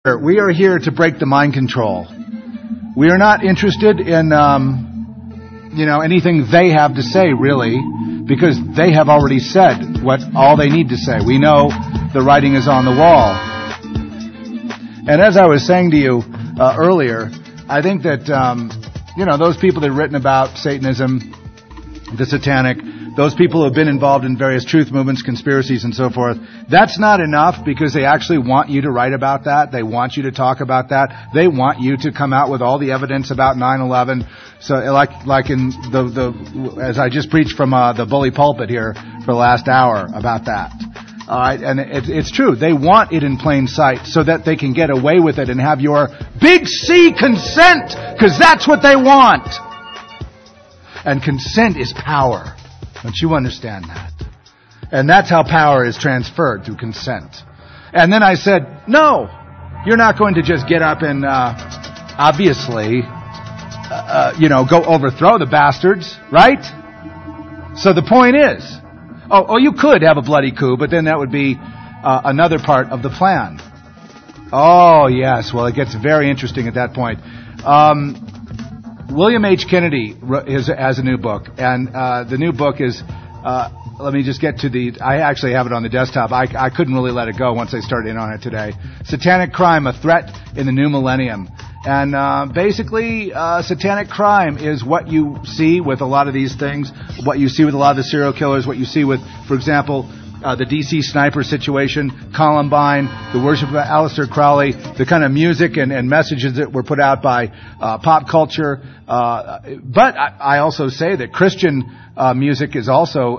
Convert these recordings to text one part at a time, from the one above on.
We are here to break the mind control. We are not interested in, anything they have to say, really, because they have already said all they need to say. We know the writing is on the wall. And as I was saying to you earlier, I think that, those people that have written about Satanism, the satanic, those people who have been involved in various truth movements, conspiracies, and so forth, that's not enough because they actually want you to write about that. They want you to talk about that. They want you to come out with all the evidence about 9/11. So, like in as I just preached from the bully pulpit here for the last hour about that. All right, and it's true. They want it in plain sight so that they can get away with it and have your big C consent, because that's what they want. And consent is power. Don't you understand that? And that's how power is transferred, through consent. And then I said, no, you're not going to just get up and, obviously, go overthrow the bastards, right? So the point is, you could have a bloody coup, but then that would be another part of the plan. Oh, yes, well, it gets very interesting at that point. William H. Kennedy has a new book, and the new book is, let me just get to I actually have it on the desktop. I couldn't really let it go once I started in on it today. Satanic Crime, A Threat in the New Millennium. And basically, satanic crime is what you see with a lot of these things, what you see with a lot of the serial killers, what you see with, for example, the DC sniper situation, Columbine, the worship of Aleister Crowley, the kind of music and messages that were put out by pop culture. But I also say that Christian music is also,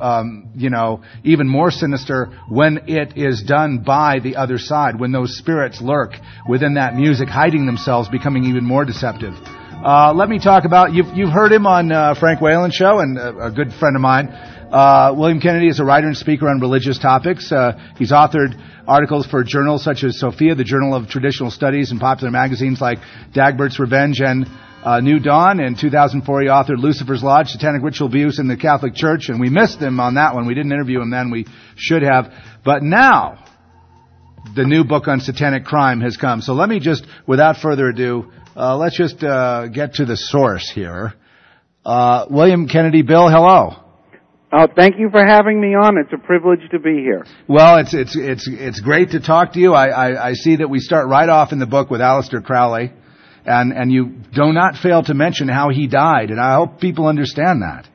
even more sinister when it is done by the other side, when those spirits lurk within that music, hiding themselves, becoming even more deceptive. Let me talk about, you've heard him on Frank Whalen's show, and a good friend of mine. William Kennedy is a writer and speaker on religious topics. He's authored articles for journals such as Sophia, the Journal of Traditional Studies, and popular magazines like Dagbert's Revenge and New Dawn. In 2004, he authored Lucifer's Lodge, Satanic Ritual Abuse in the Catholic Church, and we missed him on that one. We didn't interview him then. We should have. But now, the new book on satanic crime has come. So let me just, without further ado, let's just get to the source here. William Kennedy, Bill, hello. Thank you for having me on. It's a privilege to be here. Well, it's great to talk to you. I see that we start right off in the book with Aleister Crowley, and you do not fail to mention how he died, and I hope people understand that.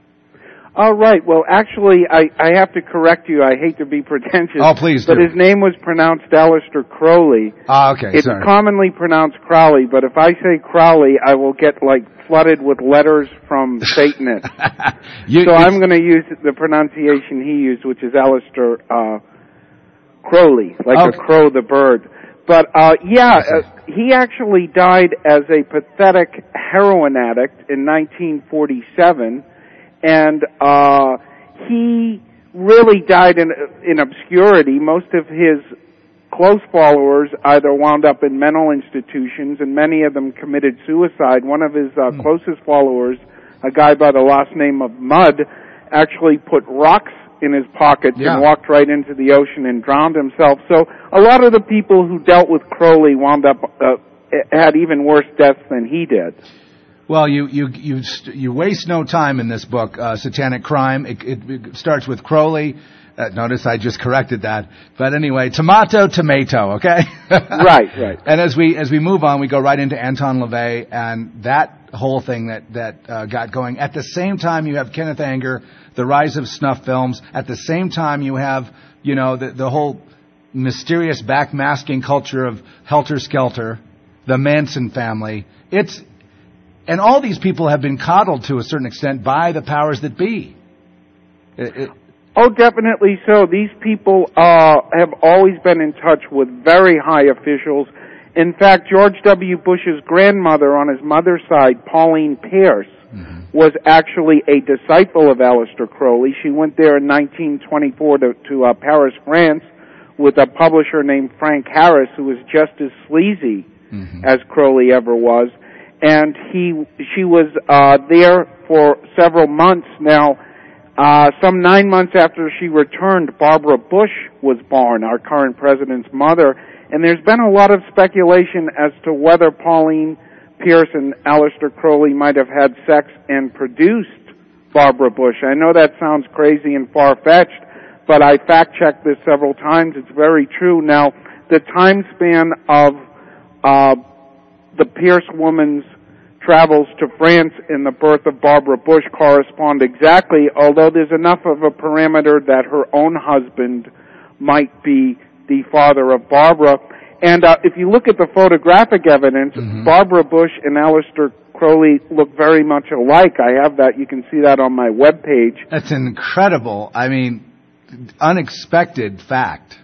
All right. Well, actually, I have to correct you. I hate to be pretentious. Oh, please do. But his name was pronounced Aleister Crowley. Okay, it's sorry. Commonly pronounced Crowley, but if I say Crowley, I will get flooded with letters from Satanists. I'm going to use the pronunciation he used, which is Aleister Crowley, like a crow, the bird. But he actually died as a pathetic heroin addict in 1947, and he really died in obscurity. Most of his close followers either wound up in mental institutions, and many of them committed suicide. One of his closest followers, a guy by the last name of Mudd, actually put rocks in his pockets and walked right into the ocean and drowned himself. So a lot of the people who dealt with Crowley wound up had even worse deaths than he did. Well, you waste no time in this book, Satanic Crime. It starts with Crowley. Notice I just corrected that. But anyway, tomato, okay? Right. And as we move on, we go right into Anton LaVey and that whole thing that got going. At the same time, you have Kenneth Anger, the rise of snuff films. At the same time, you have, the whole mysterious backmasking culture of Helter Skelter, the Manson family. And all these people have been coddled to a certain extent by the powers that be. Oh, definitely so. These people have always been in touch with very high officials. In fact, George W. Bush's grandmother on his mother's side, Pauline Pierce, was actually a disciple of Aleister Crowley. She went there in 1924 to Paris, France, with a publisher named Frank Harris, who was just as sleazy as Crowley ever was. And she was there for several months. Now, some 9 months after she returned, Barbara Bush was born, our current president's mother, And there's been a lot of speculation as to whether Pauline Pierce and Aleister Crowley might have had sex and produced Barbara Bush. I know that sounds crazy and far-fetched, but I fact-checked this several times. It's very true. Now, the time span of the Pierce woman's travels to France and the birth of Barbara Bush correspond exactly, although there's enough of a parameter that her own husband might be the father of Barbara. And if you look at the photographic evidence, Barbara Bush and Aleister Crowley look very much alike. I have that. You can see that on my webpage. That's incredible. I mean, unexpected fact.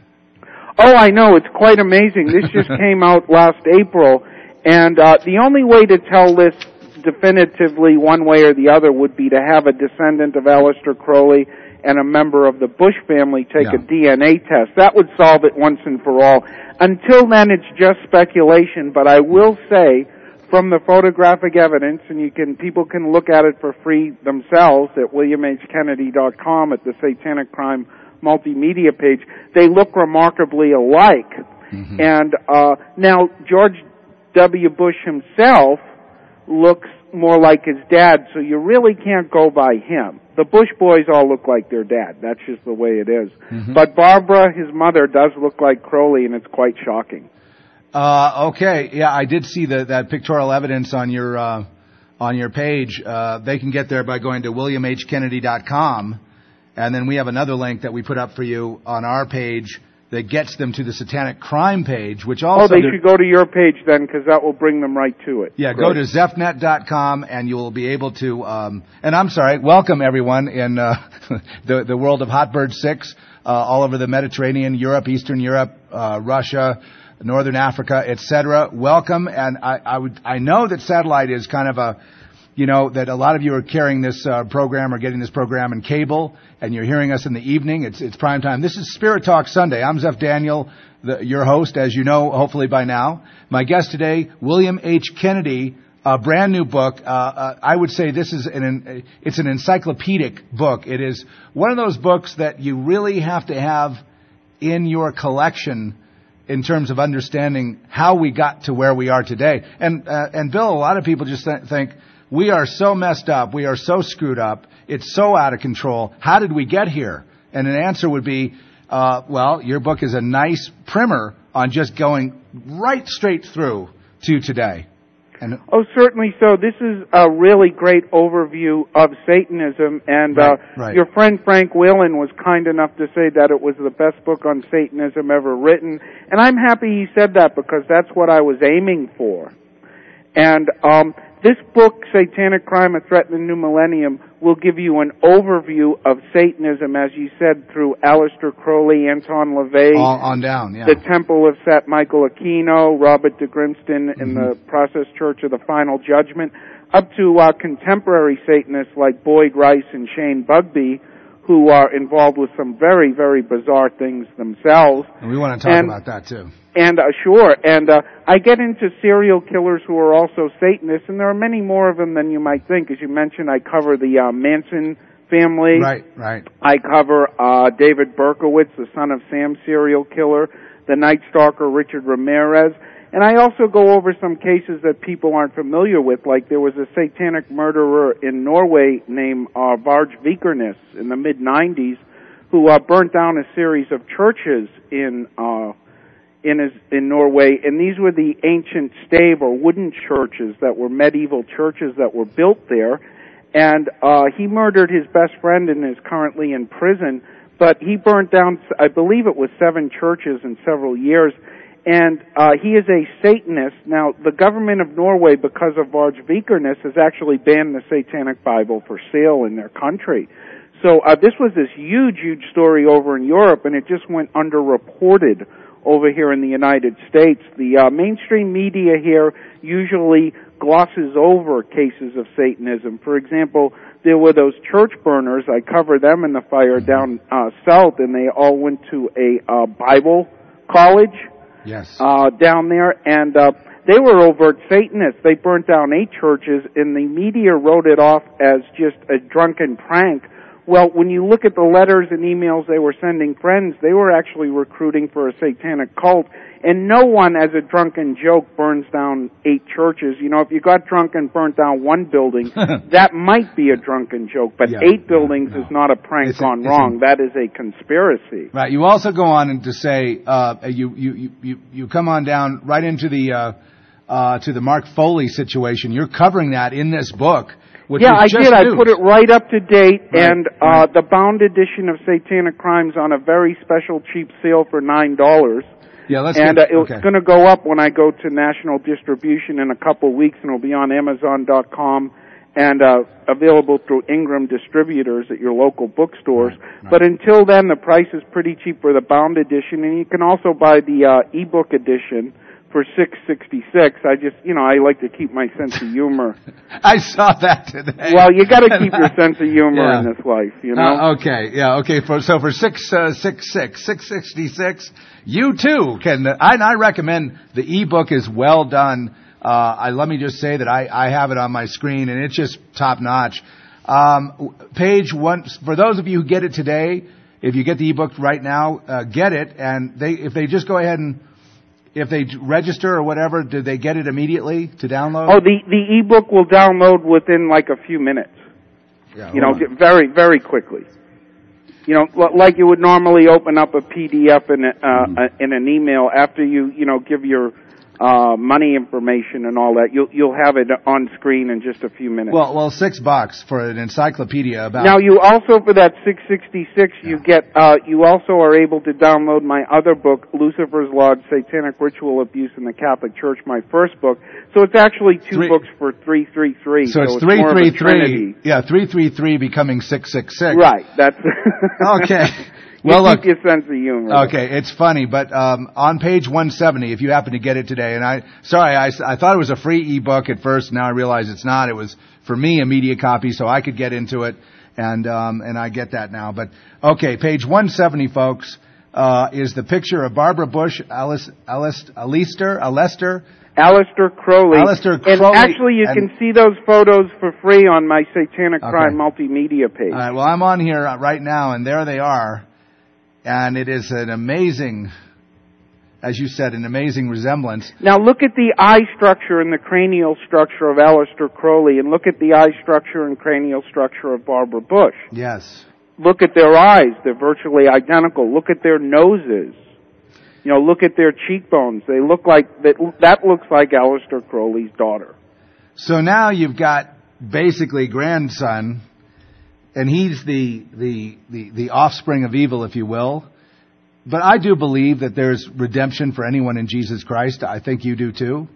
Oh, I know. It's quite amazing. This just came out last April. And the only way to tell this definitively one way or the other would be to have a descendant of Aleister Crowley and a member of the Bush family take a DNA test. That would solve it once and for all. Until then, it's just speculation, but I will say, from the photographic evidence, and people can look at it for free themselves at williamhkennedy.com at the Satanic Crime multimedia page, they look remarkably alike. And now, George W. Bush himself looks more like his dad, so you really can't go by him. The Bush boys all look like their dad. That's just the way it is. But Barbara, his mother, does look like Crowley, and it's quite shocking. Okay, yeah, I did see that pictorial evidence on your page. They can get there by going to williamhkennedy.com, and then we have another link that we put up for you on our page that gets them to the Satanic Crime page, which also... Oh, they should go to your page then, because that will bring them right to it. Yeah, go to zephnet.com, and you will be able to... and I'm sorry, welcome everyone in the world of Hotbird 6, all over the Mediterranean, Europe, Eastern Europe, Russia, Northern Africa, etc. Welcome, and I know that satellite is kind of a... that a lot of you are carrying this program or getting this program in cable, and you're hearing us in the evening. It's prime time. This is Spirit Talk Sunday. I'm Zeph Daniels, your host, as you know, hopefully by now. My guest today, William H. Kennedy, a brand new book. I would say this is it's an encyclopedic book. It is one of those books that you really have to have in your collection in terms of understanding how we got to where we are today. And Bill, a lot of people just think, we are so messed up. We are so screwed up. It's so out of control. How did we get here? And an answer would be, well, your book is a nice primer on just going right straight through to today. And oh, certainly so. This is a really great overview of Satanism. And right. Your friend Frank Whalen was kind enough to say that it was the best book on Satanism ever written. And I'm happy he said that, because that's what I was aiming for. And this book, Satanic Crime, A Threat in the New Millennium, will give you an overview of Satanism, as you said, through Aleister Crowley, Anton LaVey, on down, yeah. the Temple of St. Michael Aquino, Robert de Grimston, and the Process Church of the Final Judgment, up to contemporary Satanists like Boyd Rice and Shane Bugbee, who are involved with some very, very bizarre things themselves. And we want to talk about that, too. And sure, and I get into serial killers who are also Satanists, and there are many more of them than you might think. As you mentioned, I cover the Manson family. Right. I cover David Berkowitz, the son of Sam serial killer, the Night Stalker Richard Ramirez, and I also go over some cases that people aren't familiar with, like there was a satanic murderer in Norway named Varg Vikernes in the mid-90s who burnt down a series of churches in Norway, and these were the ancient stave or wooden churches that were medieval churches that were built there. And he murdered his best friend and is currently in prison. But he burnt down, I believe it was 7 churches in several years. And he is a Satanist. Now, the government of Norway, because of Varg Vikernes, has actually banned the Satanic Bible for sale in their country. So this was this huge, huge story over in Europe, and it just went underreported over here in the United States. The mainstream media here usually glosses over cases of Satanism. For example, there were those church burners. I covered them in the fire down south, and they all went to a Bible college down there, and they were overt Satanists. They burnt down 8 churches, and the media wrote it off as just a drunken prank. Well, when you look at the letters and emails they were sending friends, they were actually recruiting for a satanic cult. And no one, as a drunken joke, burns down 8 churches. You know, if you got drunk and burnt down 1 building, that might be a drunken joke, but 8 buildings is not a prank gone wrong. That is a conspiracy. Right. You also go on to say, you come on down right into the to the Mark Foley situation. You're covering that in this book. Yeah, I did. I put it right up to date, and the bound edition of Satanic Crimes on a very special cheap sale for $9. Yeah, it's going to go up when I go to national distribution in a couple of weeks, and it'll be on Amazon.com and available through Ingram distributors at your local bookstores. Right. But until then, the price is pretty cheap for the bound edition, and you can also buy the ebook edition for $6.66. I like to keep my sense of humor. I saw that today. Well, you got to keep your sense of humor in this life, you know. Okay. For $6.66, you too can. I recommend the ebook is well done. Let me just say that I have it on my screen, and it's just top notch. Page 1 for those of you who get it today. If you get the ebook right now, get it, and if they just go ahead and. If they register or whatever, do they get it immediately to download? Oh, the ebook will download within like a few minutes. Yeah, very, very quickly. You know, like you would normally open up a PDF in an email after you give your money information and all that. You'll have it on screen in just a few minutes. Well, $6 for an encyclopedia about. Now you also for that $6.66 you get. You also are able to download my other book, Lucifer's Lodge: Satanic Ritual Abuse in the Catholic Church, my first book. So it's actually 2 books for $333. So it's 333. Yeah, 333 becoming 666. Right. That's okay. Well, look, keep your sense of humor. Okay, it's funny, but on page 170, if you happen to get it today, and I thought it was a free ebook at first. Now I realize it's not. It was for me a media copy, so I could get into it, and I get that now. But okay, page 170, folks, is the picture of Barbara Bush, Aleister Crowley. And actually, you can see those photos for free on my Satanic Crime multimedia page. All right. Well, I'm on here right now, and there they are. And it is an amazing, as you said, an amazing resemblance. Now look at the eye structure and the cranial structure of Aleister Crowley, and look at the eye structure and cranial structure of Barbara Bush. Yes. Look at their eyes. They're virtually identical. Look at their noses. Look at their cheekbones. They look like, that looks like Aleister Crowley's daughter. So now you've got basically grandson, and he's the offspring of evil, if you will. But I do believe that there's redemption for anyone in Jesus Christ. I think you do too,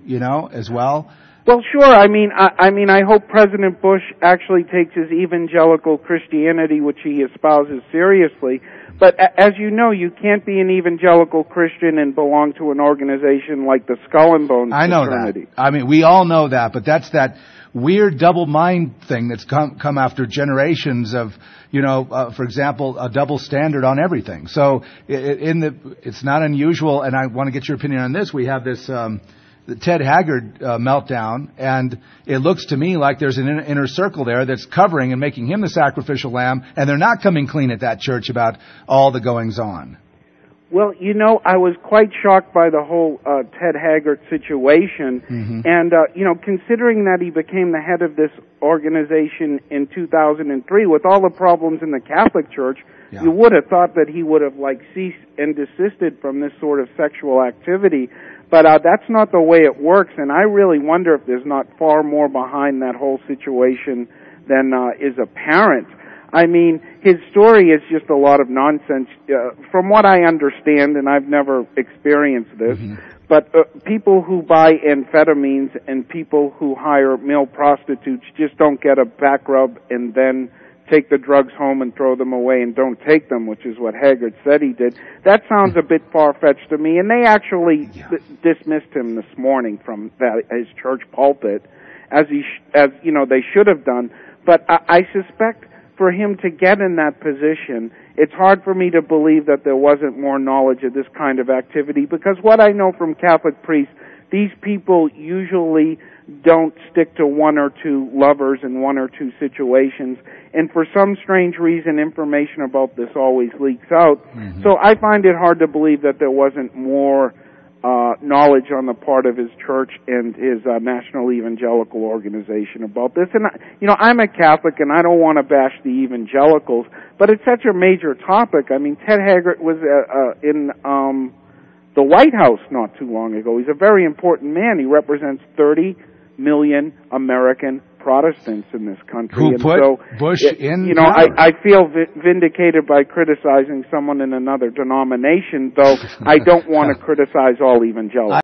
as well. Well, sure. I mean, I hope President Bush actually takes his evangelical Christianity, which he espouses, seriously. But as you know, you can't be an evangelical Christian and belong to an organization like the Skull and Bones Fraternity. I mean, we all know that, but that's that weird double mind thing that's come after generations of, for example, a double standard on everything. So it's not unusual, and I want to get your opinion on this. We have this the Ted Haggard meltdown, and it looks to me like there's an inner circle there that's covering and making him the sacrificial lamb, and they're not coming clean at that church about all the goings-on. Well, I was quite shocked by the whole Ted Haggard situation, and, considering that he became the head of this organization in 2003, with all the problems in the Catholic Church, you would have thought that he would have, ceased and desisted from this sort of sexual activity. But that's not the way it works, and I really wonder if there's not far more behind that whole situation than is apparent. I mean, his story is just a lot of nonsense. From what I understand, and I've never experienced this, but people who buy amphetamines and people who hire male prostitutes just don't get a back rub and then take the drugs home and throw them away and don't take them, which is what Haggard said he did. That sounds a bit far-fetched to me, and they actually dismissed him this morning from his church pulpit, as they should have done. But I suspect for him to get in that position, it's hard for me to believe that there wasn't more knowledge of this kind of activity, because what I know from Catholic priests, these people usually don't stick to one or two lovers in one or two situations, and for some strange reason, information about this always leaks out. So I find it hard to believe that there wasn't more knowledge on the part of his church and his National Evangelical Organization about this. And, I'm a Catholic and I don't want to bash the evangelicals, but it's such a major topic. I mean, Ted Haggart was in the White House not too long ago. He's a very important man. He represents 30 million American Protestants in this country. Who put Bush in power. I feel vindicated by criticizing someone in another denomination, though I don't want to criticize all evangelicals.